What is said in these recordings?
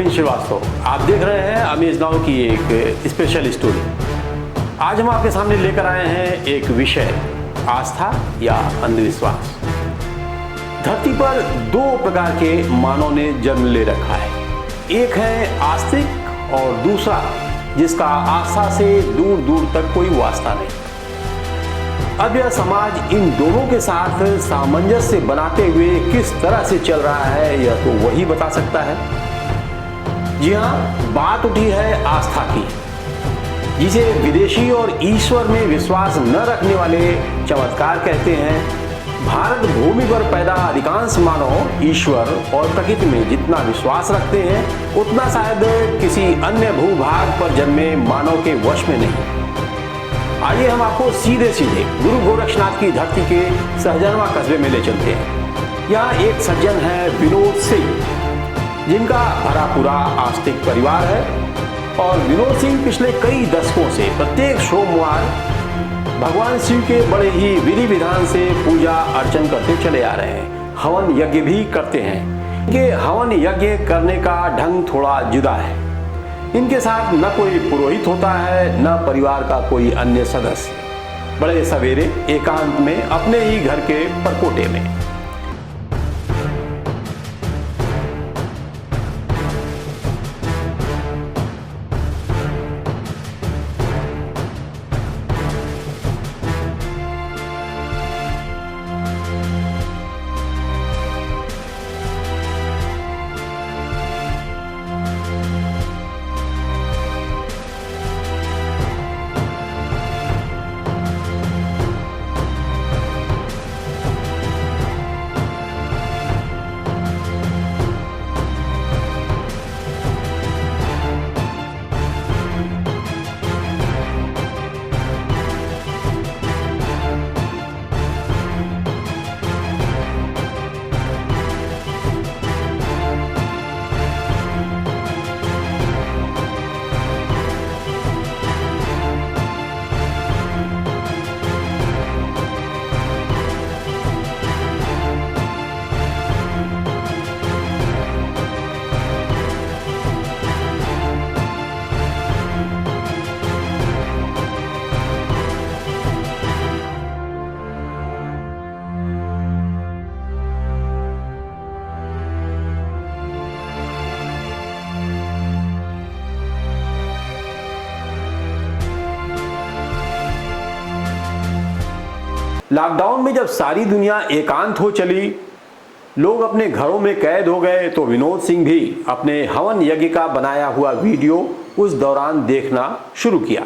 नवीन श्रीवास्तव, आप देख रहे हैं अमेज नाउ की एक स्पेशल स्टोरी। आज हम आपके सामने लेकर आए हैं एक विषय, आस्था या अंधविश्वास। धरती पर दो प्रकार के मानव ने जन्म ले रखा है, एक है आस्तिक और दूसरा जिसका आस्था से दूर दूर तक कोई वास्ता नहीं। अब यह समाज इन दोनों के साथ सामंजस्य बनाते हुए किस तरह से चल रहा है, यह तो वही बता सकता है। जी हाँ, बात उठी है आस्था की, जिसे विदेशी और ईश्वर में विश्वास न रखने वाले चमत्कार कहते हैं। भारत भूमि पर पैदा अधिकांश मानव ईश्वर और प्रकृति में जितना विश्वास रखते हैं, उतना शायद किसी अन्य भूभाग पर जन्मे मानव के वश में नहीं। आइए हम आपको सीधे सीधे गुरु गोरक्षनाथ की धरती के सहजनवा कस्बे में ले चलते हैं। यहाँ एक सज्जन है विनोद सिंह, जिनका भरा पूरा आस्तिक परिवार है और विनोद सिंह पिछले कई दशकों से प्रत्येक सोमवार भगवान शिव के बड़े ही विधि विधान से पूजा अर्चन करते चले आ रहे हैं। हवन यज्ञ भी करते हैं। इनके हवन यज्ञ करने का ढंग थोड़ा जुदा है। इनके साथ न कोई पुरोहित होता है, न परिवार का कोई अन्य सदस्य। बड़े सवेरे एकांत में अपने ही घर के परकोटे में। लॉकडाउन में जब सारी दुनिया एकांत हो चली, लोग अपने घरों में कैद हो गए, तो विनोद सिंह भी अपने हवन यज्ञ का बनाया हुआ वीडियो उस दौरान देखना शुरू किया।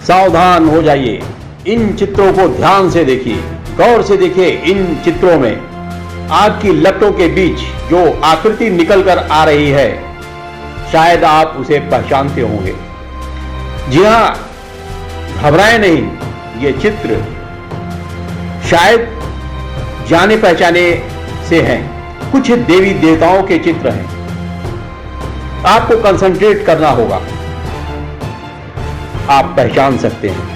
सावधान हो जाइए, इन चित्रों को ध्यान से देखिए, गौर से देखिए। इन चित्रों में आग की लपटों के बीच जो आकृति निकल कर आ रही है, शायद आप उसे पहचानते होंगे। जी हां, घबराएं नहीं, ये चित्र शायद जाने पहचाने से हैं। कुछ देवी देवताओं के चित्र हैं। आपको कंसंट्रेट करना होगा, आप पहचान सकते हैं।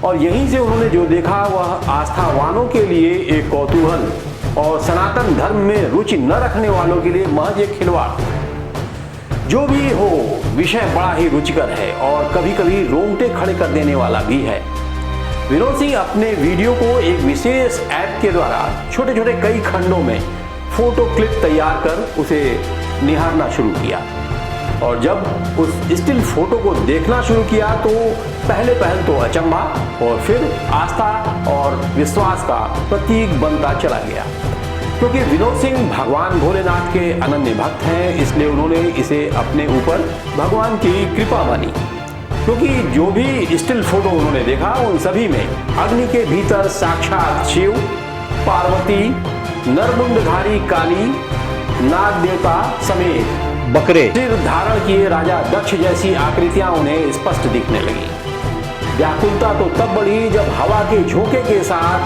और यहीं से उन्होंने जो देखा वह आस्थावानों के लिए एक कौतूहल और सनातन धर्म में रुचि न रखने वालों के लिए महज एक खिलवाड़। जो भी हो, विषय बड़ा ही रुचिकर है और कभी कभी रोंगटे खड़े कर देने वाला भी है। विनोद सिंह अपने वीडियो को एक विशेष ऐप के द्वारा छोटे छोटे कई खंडों में फोटो क्लिप तैयार कर उसे निहारना शुरू किया। और जब उस स्टिल फोटो को देखना शुरू किया तो पहले तो अचंभा और फिर आस्था और विश्वास का प्रतीक बनता चला गया। क्योंकि विनोद सिंह भगवान भोलेनाथ के अनन्य भक्त हैं, इसलिए उन्होंने इसे अपने ऊपर भगवान की कृपा मानी। क्योंकि जो भी स्टिल फोटो उन्होंने देखा उन सभी में अग्नि के भीतर साक्षात शिव, पार्वती, नरमुंडधारी काली, नाग देवता समेत बकरे सिर धारण किए राजा दक्ष जैसी आकृतियां उन्हें स्पष्ट दिखने लगी। व्याकुलता तो तब बढ़ी जब हवा के झोंके के साथ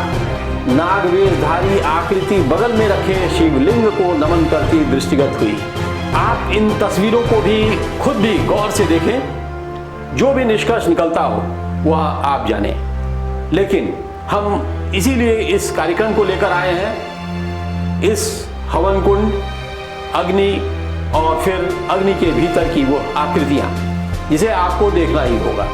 नागवेशधारी आकृति बगल में रखे शिवलिंग को नमन करती दृष्टिगत हुई। आप इन तस्वीरों को भी खुद भी गौर से देखें, जो भी निष्कर्ष निकलता हो वह आप जाने। लेकिन हम इसीलिए इस कार्यक्रम को लेकर आए हैं, इस हवन कुंड, अग्नि और फिर अग्नि के भीतर की वो आकृतियां जिसे आपको देखना ही होगा।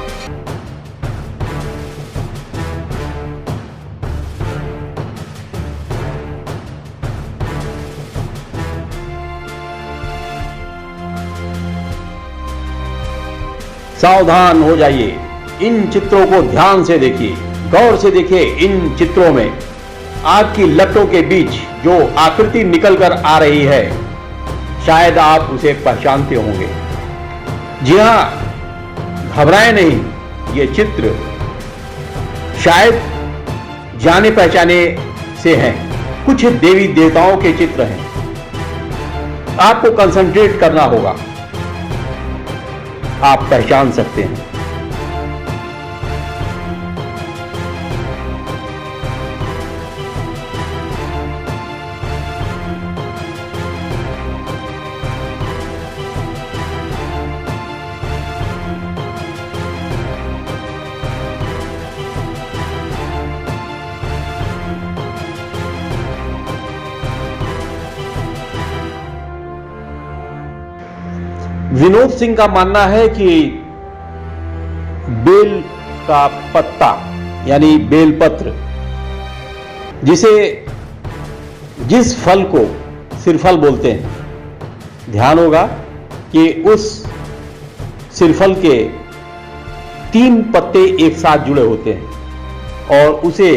सावधान हो जाइए, इन चित्रों को ध्यान से देखिए, गौर से देखिए। इन चित्रों में आग की लपटों के बीच जो आकृति निकल कर आ रही है, शायद आप उसे पहचानते होंगे। जी हां, घबराएं नहीं, ये चित्र शायद जाने पहचाने से हैं, कुछ देवी देवताओं के चित्र हैं। आपको कंसंट्रेट करना होगा, आप पहचान सकते हैं। विनोद सिंह का मानना है कि बेल का पत्ता यानी बेलपत्र, जिस फल को सिरफल बोलते हैं, ध्यान होगा कि उस सिरफल के 3 पत्ते एक साथ जुड़े होते हैं और उसे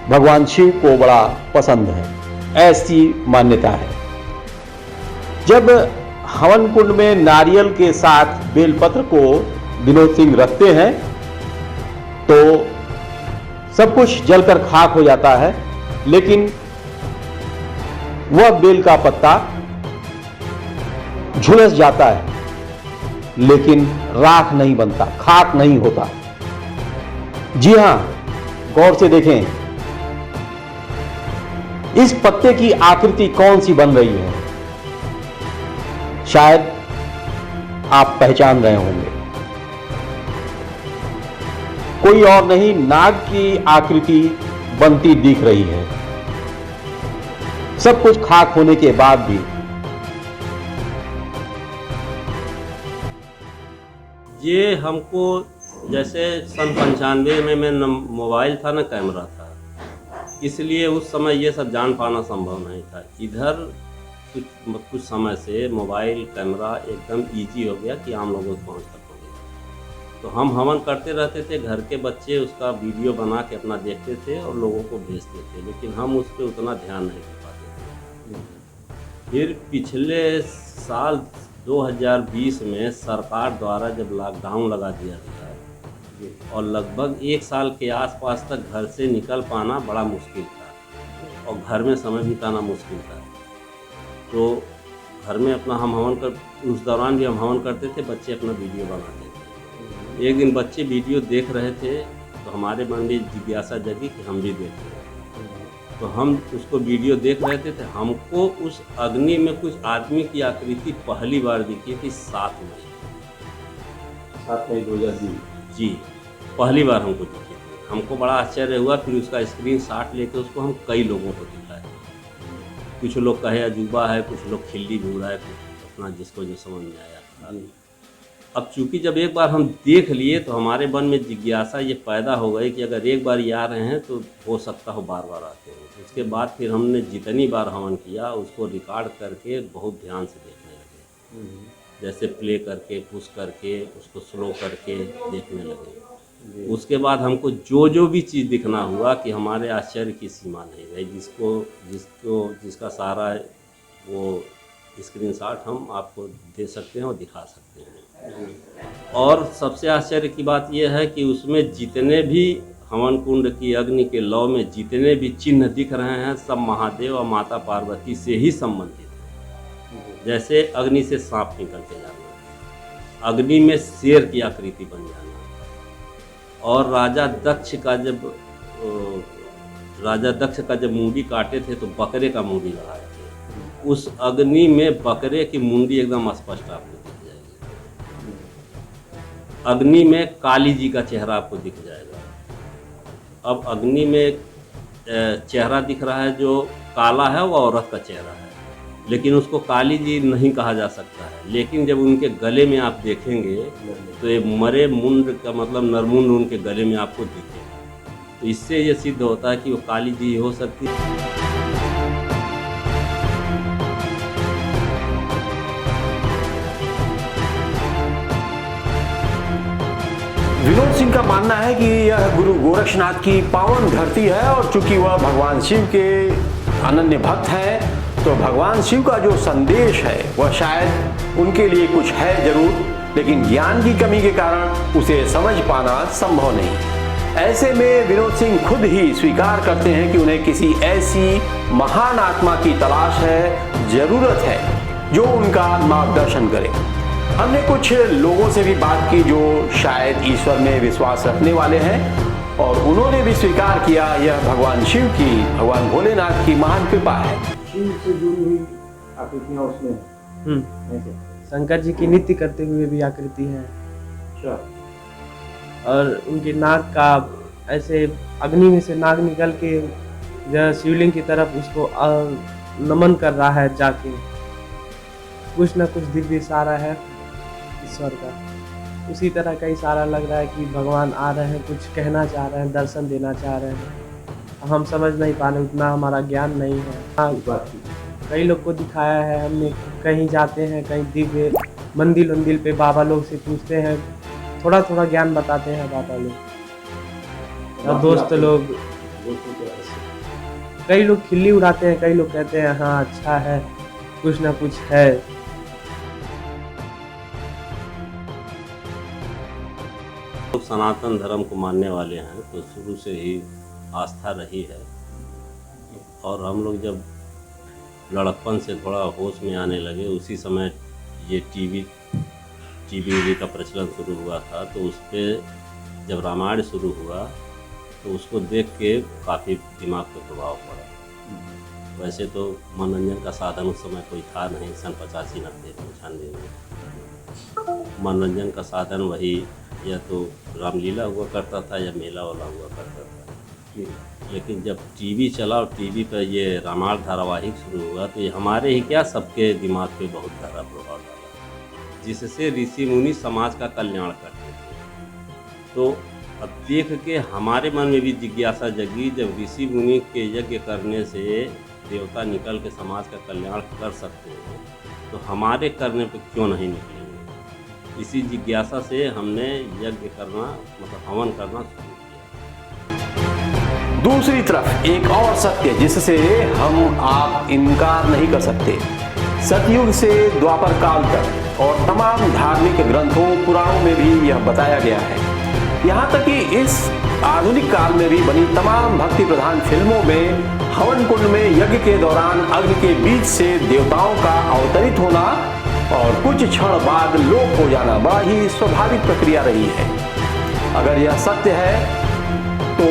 भगवान शिव को बड़ा पसंद है, ऐसी मान्यता है। जब हवन कुंड में नारियल के साथ बेलपत्र को विनोद सिंह रखते हैं तो सब कुछ जलकर खाक हो जाता है, लेकिन वह बेल का पत्ता झुलस जाता है, लेकिन राख नहीं बनता, खाक नहीं होता। जी हां, गौर से देखें, इस पत्ते की आकृति कौन सी बन रही है, शायद आप पहचान रहे होंगे। कोई और नहीं, नाग की आकृति बनती दिख रही है। सब कुछ खाक होने के बाद भी। ये हमको जैसे सन 95 में न मोबाइल था न कैमरा था, इसलिए उस समय ये सब जान पाना संभव नहीं था। इधर कुछ समय से मोबाइल कैमरा एकदम इजी हो गया कि आम लोगों को पहुँच तक हो गया। तो हम हवन करते रहते थे, घर के बच्चे उसका वीडियो बना के अपना देखते थे और लोगों को भेजते थे, लेकिन हम उस पर उतना ध्यान नहीं दे पाते थे। फिर पिछले साल 2020 में सरकार द्वारा जब लॉकडाउन लगा दिया गया और लगभग 1 साल के आसपास तक घर से निकल पाना बड़ा मुश्किल था और घर में समय बिताना मुश्किल था, तो घर में अपना हम हवन कर उस दौरान भी हम हवन करते थे, बच्चे अपना वीडियो बनाते थे। एक दिन बच्चे वीडियो देख रहे थे तो हमारे मन में जिज्ञासा जगी कि हम भी देखें। तो हम उसको वीडियो देख रहे थे, हमको उस अग्नि में कुछ आदमी की आकृति पहली बार दिखी थी 7 मई 2020। जी, पहली बार हमको दिखी थी। हमको बड़ा आश्चर्य हुआ। फिर उसका स्क्रीनशॉट लेके उसको हम कई लोगों को दिखाए। कुछ लोग कहे अजूबा है, कुछ लोग खिल्ली भी उड़ाए, कुछ अपना जिसको जो समझ में आया। अब चूंकि जब एक बार हम देख लिए तो हमारे मन में जिज्ञासा ये पैदा हो गई कि अगर एक बार ये आ रहे हैं तो हो सकता हो बार बार आते हैं। उसके बाद फिर हमने जितनी बार हवन किया उसको रिकॉर्ड करके बहुत ध्यान से देखने लगे, जैसे प्ले करके, पुश करके, उसको स्लो करके देखने लगे। उसके बाद हमको जो भी चीज़ दिखना हुआ कि हमारे आश्चर्य की सीमा नहीं रही। जिसका सारा वो स्क्रीनशॉट हम आपको दे सकते हैं और दिखा सकते हैं। और सबसे आश्चर्य की बात यह है कि उसमें जितने भी हवन कुंड की अग्नि के लौ में जितने भी चिन्ह दिख रहे हैं सब महादेव और माता पार्वती से ही संबंधित हैं। जैसे अग्नि से सांप निकल के जाना, अग्नि में शेर की आकृति बन जाना, और राजा दक्ष का जब मुंडी काटे थे तो बकरे का मुंडी लगाए थे। उस अग्नि में बकरे की मुंडी एकदम स्पष्ट आपको दिख जाएगी। अग्नि में काली जी का चेहरा आपको दिख जाएगा। अब अग्नि में चेहरा दिख रहा है जो काला है, वो औरत का चेहरा है, लेकिन उसको काली जी नहीं कहा जा सकता है। लेकिन जब उनके गले में आप देखेंगे तो ये मरे मुंड का मतलब नरमुंड उनके गले में आपको दिखेगा। तो इससे ये सिद्ध होता है कि वो काली जी हो सकती है। विनोद सिंह का मानना है कि यह गुरु गोरक्षनाथ की पावन धरती है और चूंकि वह भगवान शिव के अनन्य भक्त हैं तो भगवान शिव का जो संदेश है वह शायद उनके लिए कुछ है जरूर, लेकिन ज्ञान की कमी के कारण उसे समझ पाना संभव नहीं। ऐसे में विनोद सिंह खुद ही स्वीकार करते हैं कि उन्हें किसी ऐसी महान आत्मा की तलाश है, जरूरत है जो उनका मार्गदर्शन करे। हमने कुछ लोगों से भी बात की जो शायद ईश्वर में विश्वास रखने वाले हैं और उन्होंने भी स्वीकार किया यह भगवान शिव की, भगवान भोलेनाथ की महान कृपा है। शिव से जुड़ी हुई आकृतियाँ उसमें शंकर जी की नृत्य करते हुए भी आकृति है। अच्छा। और उनके नाक का ऐसे अग्नि में से नाक निकल के जो शिवलिंग की तरफ उसको नमन कर रहा है जाके। कुछ ना कुछ दिव्य इशारा है ईश्वर का, उसी तरह का इशारा लग रहा है कि भगवान आ रहे हैं, कुछ कहना चाह रहे हैं, दर्शन देना चाह रहे हैं। हम समझ नहीं पा रहे, उतना हमारा ज्ञान नहीं है। हाँ, कई लोग को दिखाया है हमने, कहीं जाते हैं कहीं दिव्य मंदिर उंदिर पे बाबा लोग से पूछते हैं, थोड़ा थोड़ा ज्ञान बताते हैं बाबा लोग और दोस्त लोग। कई लोग खिल्ली उड़ाते हैं, कई लोग कहते हैं हाँ अच्छा है, कुछ ना कुछ है। लोग सनातन धर्म को मानने वाले हैं तो शुरू से ही आस्था रही है। और हम लोग जब लड़कपन से थोड़ा होश में आने लगे उसी समय ये टीवी का प्रचलन शुरू हुआ था। तो उस पर जब रामायण शुरू हुआ तो उसको देख के काफ़ी दिमाग पर प्रभाव पड़ा। वैसे तो मनोरंजन का साधन उस समय कोई था नहीं, सन 85, 90, 95 में मनोरंजन का साधन वही या तो रामलीला हुआ करता था या मेला वाला हुआ करता था। लेकिन जब टीवी चला और टीवी पर ये रामायण धारावाहिक शुरू हुआ तो ये हमारे ही क्या सबके दिमाग पे बहुत गहरा प्रभाव डाला, जिससे ऋषि मुनि समाज का कल्याण करते थे। तो अब देख के हमारे मन में भी जिज्ञासा जगी, जब ऋषि मुनि के यज्ञ करने से देवता निकल के समाज का कल्याण कर सकते हैं तो हमारे करने पे क्यों नहीं निकलेंगे। इसी जिज्ञासा से हमने यज्ञ करना मतलब हवन करना शुरू किया। दूसरी तरफ एक और सत्य जिससे हम आप इनकार नहीं कर सकते, सतयुग से द्वापर काल तक और तमाम धार्मिक ग्रंथों पुराणों में भी यह बताया गया है। यहाँ तक कि इस आधुनिक काल में भी बनी तमाम भक्ति प्रधान फिल्मों में हवन कुंड में यज्ञ के दौरान अग्नि के बीच से देवताओं का अवतरित होना और कुछ क्षण बाद लोप हो जाना बड़ा ही स्वाभाविक प्रक्रिया रही है। अगर यह सत्य है तो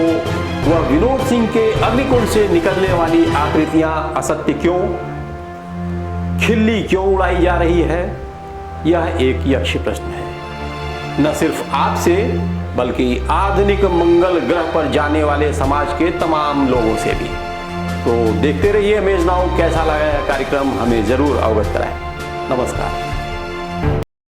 वह विनोद सिंह के अग्निकुंड से निकलने वाली आकृतियां असत्य क्यों, खिल्ली क्यों उड़ाई जा रही है, यह एक यक्ष प्रश्न है। न सिर्फ आपसे बल्कि आधुनिक मंगल ग्रह पर जाने वाले समाज के तमाम लोगों से भी। तो देखते रहिए अमेज नाउ। कैसा लगा यह कार्यक्रम हमें जरूर अवगत कराएं। नमस्कार।